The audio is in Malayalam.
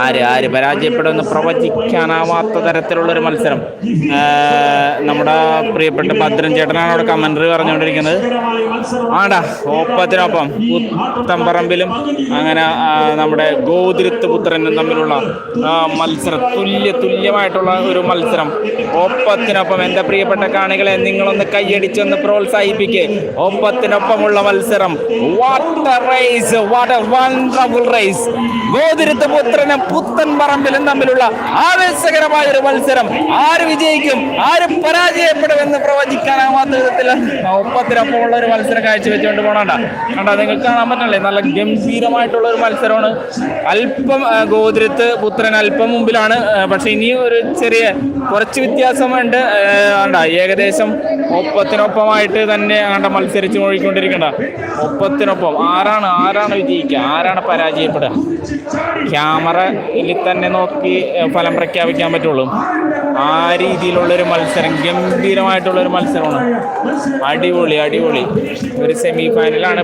ആര് പരാജയപ്പെടുമെന്ന് പ്രവചിക്കാനാവാത്ത തരത്തിലുള്ളൊരു മത്സരം. നമ്മുടെ പ്രിയപ്പെട്ട ഭദ്രൻ ചേട്ടനാണ് അവിടെ കമൻട്രി പറഞ്ഞുകൊണ്ടിരിക്കുന്നത്. ആടാ ഒപ്പത്തിനൊപ്പം പുത്തമ്പറമ്പിലും അങ്ങനെ നമ്മുടെ ഗോതിരത്ത് പുത്രനും തമ്മിലുള്ള മത്സരം തുല്യമായിട്ടുള്ള ഒരു മത്സരം. ഒപ്പത്തിനൊപ്പം എൻ്റെ പ്രിയപ്പെട്ട കാണികളെ നിങ്ങളൊന്ന് കൈയടിച്ചൊന്ന് പ്രോത്സാഹിപ്പിക്കുക. ഒപ്പത്തിനൊപ്പമുള്ള മത്സരം. What a race, what a wonderful race. ഗോതിരത്ത് പുത്രനും പുത്തൻ പറമ്പിലും തമ്മിലുള്ള ആവേശകരമായ ഒരു മത്സരം. ആര് വിജയിക്കും, ആര് പരാജയപ്പെടുമെന്ന് പ്രവചിക്കാനാവാത്ത വിധത്തിൽ ഒപ്പത്തിനൊപ്പമുള്ള ഒരു മത്സരം കാഴ്ചവെച്ചുകൊണ്ട് പോകണ്ട. നിങ്ങൾക്ക് കാണാൻ പറ്റണല്ലേ, നല്ല ഗംഭീരമായിട്ടുള്ള ഒരു മത്സരമാണ്. അല്പം ഗോതിരത്ത് പുത്രൻ അല്പം മുമ്പിലാണ്, പക്ഷെ ഇനിയും ഒരു കുറച്ച് വ്യത്യാസമുണ്ട്. ഏകദേശം ഒപ്പത്തിനൊപ്പമായിട്ട് തന്നെ മത്സരിച്ച് നോക്കിക്കൊണ്ടിരിക്കണ്ട. ഒപ്പത്തിനൊപ്പം ആരാണ് വിജയിക്കുക, ആരാണ് പരാജയപ്പെടുക, ക്യാമറയിൽ തന്നെ നോക്കി ഫലം പ്രഖ്യാപിക്കാൻ പറ്റുള്ളൂ. ആ രീതിയിലുള്ളൊരു മത്സരം, ഗംഭീരമായിട്ടുള്ളൊരു മത്സരമാണ്. അടിപൊളി ഒരു സെമി ഫൈനലാണ് ഇപ്പോൾ